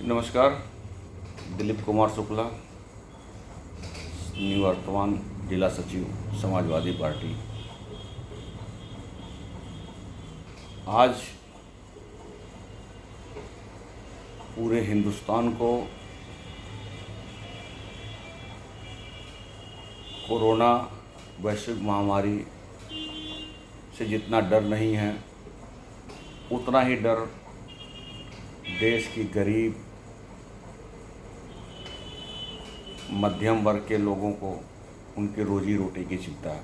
नमस्कार। दिलीप कुमार शुक्ला, निवर्तमान जिला सचिव समाजवादी पार्टी। आज पूरे हिंदुस्तान को कोरोना वैश्विक महामारी से जितना डर नहीं है, उतना ही डर देश की गरीब मध्यम वर्ग के लोगों को उनके रोजी रोटी की चिंता है।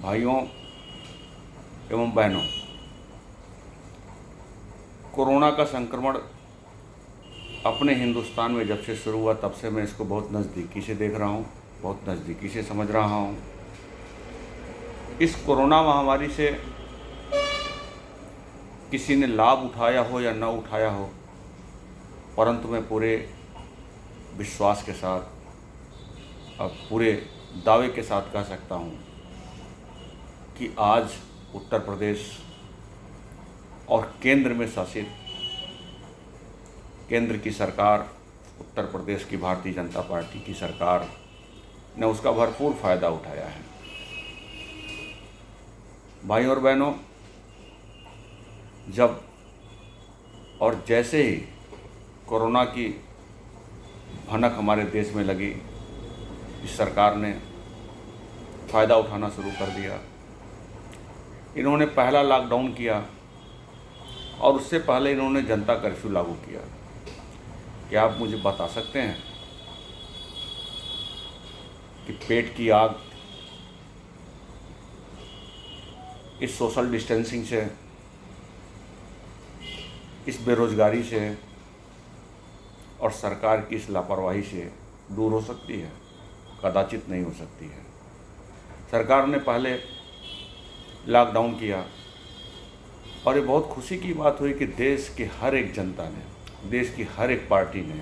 भाइयों एवं बहनों, कोरोना का संक्रमण अपने हिंदुस्तान में जब से शुरू हुआ तब से मैं इसको बहुत नज़दीकी से देख रहा हूँ, बहुत नज़दीकी से समझ रहा हूँ। इस कोरोना महामारी से किसी ने लाभ उठाया हो या न उठाया हो, परंतु मैं पूरे विश्वास के साथ और पूरे दावे के साथ कह सकता हूँ कि आज उत्तर प्रदेश और केंद्र में शासित केंद्र की सरकार, उत्तर प्रदेश की भारतीय जनता पार्टी की सरकार ने उसका भरपूर फ़ायदा उठाया है। भाइयों और बहनों, जब और जैसे ही कोरोना की भनक हमारे देश में लगी, इस सरकार ने फ़ायदा उठाना शुरू कर दिया। इन्होंने पहला लॉकडाउन किया और उससे पहले इन्होंने जनता कर्फ्यू लागू किया। क्या आप मुझे बता सकते हैं कि पेट की आग इस सोशल डिस्टेंसिंग से, इस बेरोजगारी से और सरकार की इस लापरवाही से दूर हो सकती है? कदाचित नहीं हो सकती है। सरकार ने पहले लॉकडाउन किया और ये बहुत खुशी की बात हुई कि देश की हर एक जनता ने, देश की हर एक पार्टी ने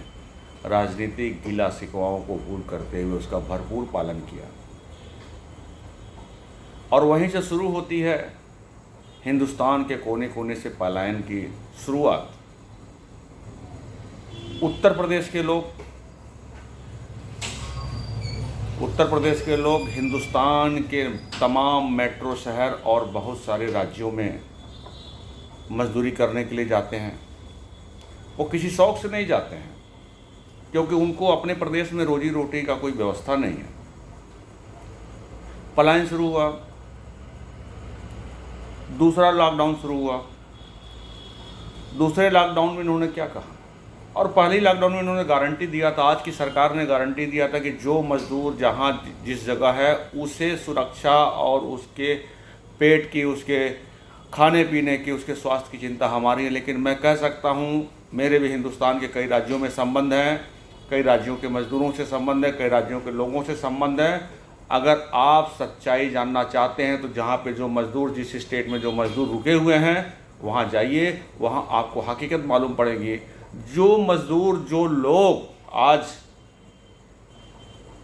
राजनीतिक गिला शिकवाओं को भूल करते हुए उसका भरपूर पालन किया। और वहीं से शुरू होती है हिंदुस्तान के कोने कोने से पलायन की शुरुआत। उत्तर प्रदेश के लोग हिंदुस्तान के तमाम मेट्रो शहर और बहुत सारे राज्यों में मजदूरी करने के लिए जाते हैं। वो किसी शौक़ से नहीं जाते हैं, क्योंकि उनको अपने प्रदेश में रोजी रोटी का कोई व्यवस्था नहीं है। पलायन शुरू हुआ, दूसरा लॉकडाउन शुरू हुआ। दूसरे लॉकडाउन में इन्होंने क्या कहा? और पहले लॉकडाउन में इन्होंने गारंटी दिया था, आज की सरकार ने गारंटी दिया था कि जो मज़दूर जहाँ जिस जगह है उसे सुरक्षा और उसके पेट की, उसके खाने पीने की, उसके स्वास्थ्य की चिंता हमारी है। लेकिन मैं कह सकता हूँ, मेरे भी हिंदुस्तान के कई राज्यों में संबंध हैं, कई राज्यों के मज़दूरों से संबंध है, कई राज्यों के लोगों से संबंध है। अगर आप सच्चाई जानना चाहते हैं तो जहाँ पे जो मज़दूर, जिस स्टेट में जो मज़दूर रुके हुए हैं, वहाँ जाइए, वहाँ आपको हकीकत मालूम पड़ेगी। जो मज़दूर, जो लोग आज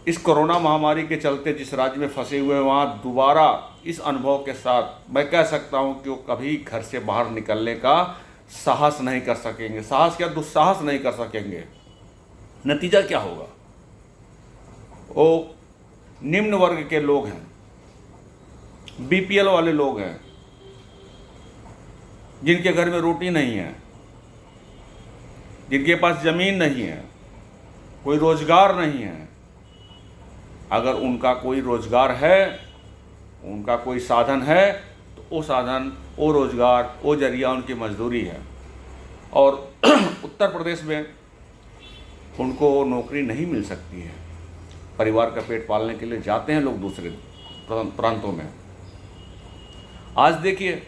इस कोरोना महामारी के चलते जिस राज्य में फंसे हुए हैं, वहाँ दोबारा इस अनुभव के साथ मैं कह सकता हूँ कि वो कभी घर से बाहर निकलने का साहस नहीं कर सकेंगे। साहस क्या, दुस्साहस नहीं कर सकेंगे। नतीजा क्या होगा? वो निम्न वर्ग के लोग हैं, बीपीएल वाले लोग हैं, जिनके घर में रोटी नहीं है, जिनके पास ज़मीन नहीं है, कोई रोज़गार नहीं है। अगर उनका कोई रोज़गार है, उनका कोई साधन है, तो वो साधन, वो रोज़गार, वो जरिया उनकी मजदूरी है। और उत्तर प्रदेश में उनको नौकरी नहीं मिल सकती है। परिवार का पेट पालने के लिए जाते हैं लोग दूसरे प्रांतों में। आज देखिए,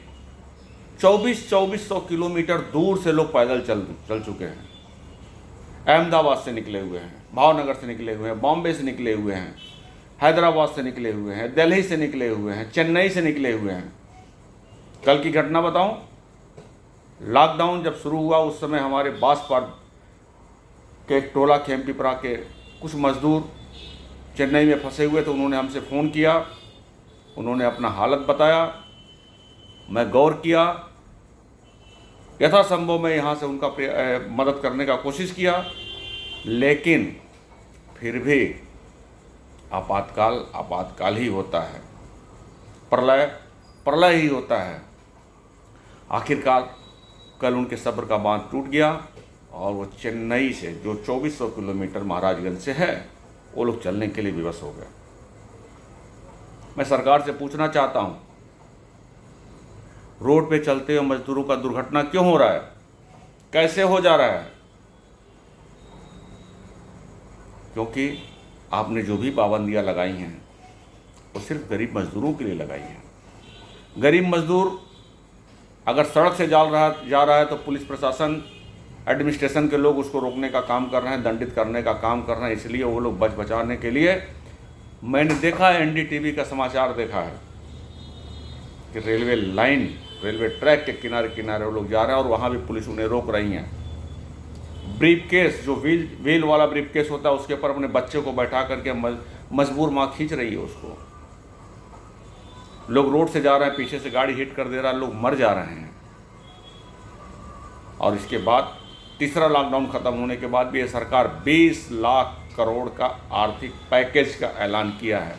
2400 किलोमीटर दूर से लोग पैदल चल चुके हैं। अहमदाबाद से निकले हुए हैं, भावनगर से निकले हुए हैं, बॉम्बे से निकले हुए हैं, हैदराबाद से निकले हुए हैं, दिल्ली से निकले हुए हैं, चेन्नई से निकले हुए हैं। कल की घटना बताऊं, लॉकडाउन जब शुरू हुआ उस समय हमारे बांसपार के टोला खेमपिपरा के कुछ मज़दूर चेन्नई में फंसे हुए थे। उन्होंने हमसे फ़ोन किया, उन्होंने अपना हालत बताया, मैं गौर किया यथासंभव मैं यहाँ से उनका मदद करने का कोशिश किया, लेकिन फिर भी आपातकाल ही होता है, प्रलय ही होता है। आखिरकार कल उनके सब्र का बांध टूट गया और वो चेन्नई से, जो 2400 किलोमीटर महाराजगंज से है, वो लोग चलने के लिए विवश हो गए। मैं सरकार से पूछना चाहता हूँ, रोड पे चलते हुए मजदूरों का दुर्घटना क्यों हो रहा है, कैसे हो जा रहा है? क्योंकि आपने जो भी पाबंदियां लगाई हैं वो सिर्फ गरीब मजदूरों के लिए लगाई हैं। गरीब मजदूर अगर सड़क से जा रहा है तो पुलिस प्रशासन, एडमिनिस्ट्रेशन के लोग उसको रोकने का काम कर रहे हैं, दंडित करने का काम कर रहे हैं। इसलिए वो लोग बचाने के लिए, मैंने देखा है, एनडीटीवी का समाचार देखा है कि रेलवे ट्रैक के किनारे वो लोग जा रहे हैं और वहाँ भी पुलिस उन्हें रोक रही है। ब्रीफ केस, जो व्हील वाला ब्रीफ केस होता है, उसके ऊपर अपने बच्चे को बैठा करके मजबूर माँ खींच रही है उसको। लोग रोड से जा रहे हैं, पीछे से गाड़ी हिट कर दे रहा है, लोग मर जा रहे हैं। और इसके बाद तीसरा लॉकडाउन खत्म होने के बाद भी ये सरकार 20 लाख करोड़ का आर्थिक पैकेज का ऐलान किया है।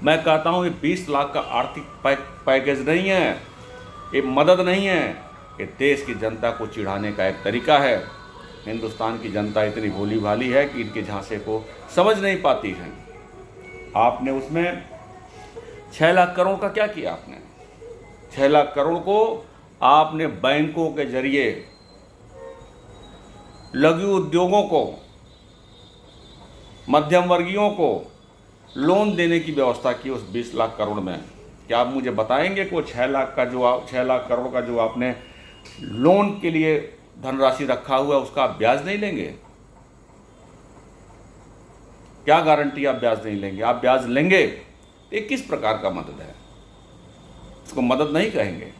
मैं कहता हूँ ये 20 लाख का आर्थिक पैकेज नहीं है, ये मदद नहीं है, ये देश की जनता को चिढ़ाने का एक तरीका है। हिंदुस्तान की जनता इतनी भोली भाली है कि इनके झांसे को समझ नहीं पाती है। आपने उसमें 6 लाख करोड़ का क्या किया? आपने 6 लाख करोड़ को आपने बैंकों के जरिए लघु उद्योगों को, मध्यम वर्गीयों को लोन देने की व्यवस्था की उस 20 लाख करोड़ में। क्या आप मुझे बताएंगे कि वो 6 लाख करोड़ का जो आपने लोन के लिए धनराशि रखा हुआ है, उसका आप ब्याज नहीं लेंगे? क्या गारंटी आप ब्याज नहीं लेंगे? आप ब्याज लेंगे, ये किस प्रकार का मदद है? इसको मदद नहीं कहेंगे,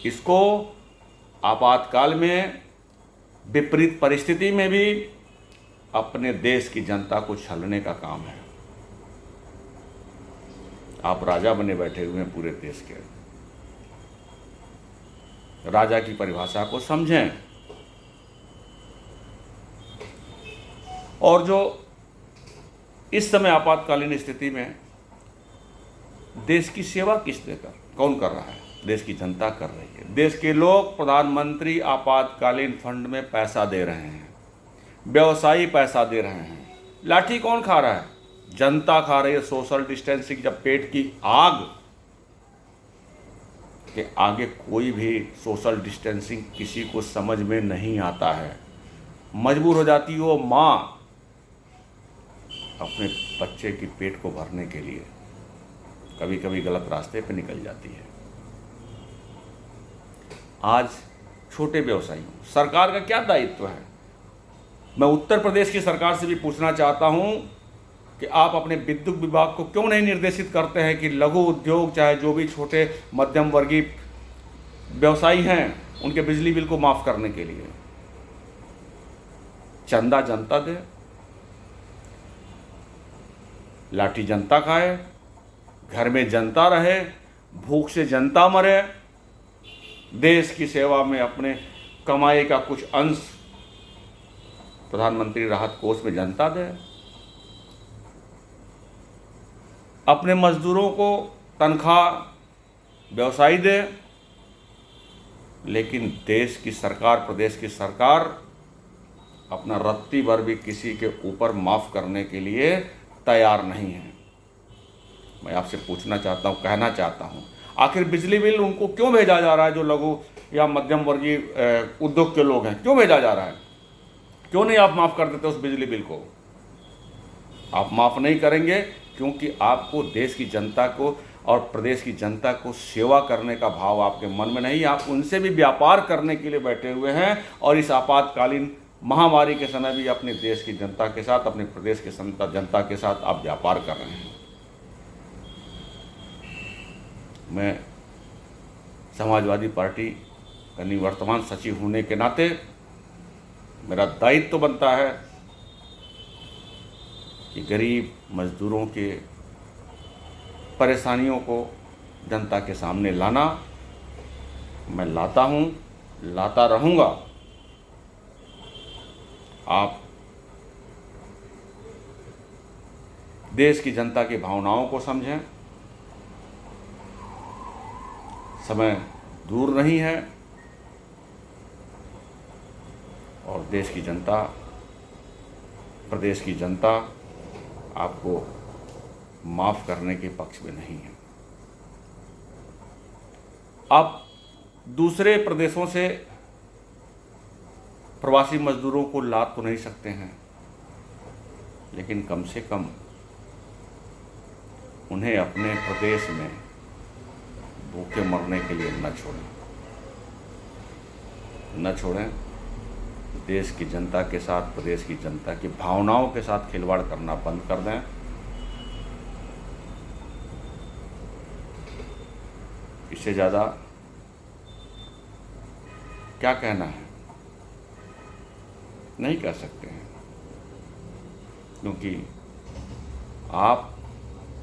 इसको आपातकाल में, विपरीत परिस्थिति में भी अपने देश की जनता को छलने का काम है। आप राजा बने बैठे हुए हैं पूरे देश के। राजा की परिभाषा को समझें। और जो इस समय आपातकालीन स्थिति में देश की सेवा कौन कर रहा है? देश की जनता कर रही है। देश के लोग प्रधानमंत्री आपातकालीन फंड में पैसा दे रहे हैं, व्यवसायी पैसा दे रहे हैं। लाठी कौन खा रहा है? जनता खा रही है। सोशल डिस्टेंसिंग, जब पेट की आग के आगे कोई भी सोशल डिस्टेंसिंग किसी को समझ में नहीं आता है। मजबूर हो जाती है वो माँ अपने बच्चे की पेट को भरने के लिए, कभी कभी गलत रास्ते पे निकल जाती है। आज छोटे व्यवसायियों, सरकार का क्या दायित्व है? मैं उत्तर प्रदेश की सरकार से भी पूछना चाहता हूं कि आप अपने विद्युत विभाग को क्यों नहीं निर्देशित करते हैं कि लघु उद्योग, चाहे जो भी छोटे मध्यम वर्गीय व्यवसायी हैं, उनके बिजली बिल को माफ़ करने के लिए चंदा जनता दे, लाठी जनता खाए, घर में जनता रहे, भूख से जनता मरे, देश की सेवा में अपने कमाई का कुछ अंश प्रधानमंत्री राहत कोष में जनता दे, अपने मजदूरों को तनख्वाह व्यवसायी दे। लेकिन देश की सरकार, प्रदेश की सरकार अपना रत्ती भर भी किसी के ऊपर माफ़ करने के लिए तैयार नहीं है। मैं आपसे पूछना चाहता हूँ, कहना चाहता हूँ, आखिर बिजली बिल उनको क्यों भेजा जा रहा है? जो लघु या मध्यम वर्गीय उद्योग के लोग हैं, क्यों भेजा जा रहा है? क्यों नहीं आप माफ़ कर देते उस बिजली बिल को? आप माफ़ नहीं करेंगे क्योंकि आपको देश की जनता को और प्रदेश की जनता को सेवा करने का भाव आपके मन में नहीं। आप उनसे भी व्यापार करने के लिए बैठे हुए हैं और इस आपातकालीन महामारी के समय भी अपने देश की जनता के साथ, अपने प्रदेश के जनता के साथ आप व्यापार कर रहे हैं। मैं समाजवादी पार्टी का निवर्तमान सचिव होने के नाते मेरा दायित्व बनता है कि गरीब मजदूरों के परेशानियों को जनता के सामने लाना। मैं लाता हूं, लाता रहूँगा। आप देश की जनता की भावनाओं को समझें। समय दूर नहीं है और देश की जनता, प्रदेश की जनता आपको माफ़ करने के पक्ष में नहीं है। आप दूसरे प्रदेशों से प्रवासी मजदूरों को लाद तो नहीं सकते हैं, लेकिन कम से कम उन्हें अपने प्रदेश में भूखे मरने के लिए न छोड़ें। देश की जनता के साथ, प्रदेश की जनता की भावनाओं के साथ खिलवाड़ करना बंद कर दें। इससे ज़्यादा क्या कहना है, नहीं कह सकते हैं, क्योंकि आप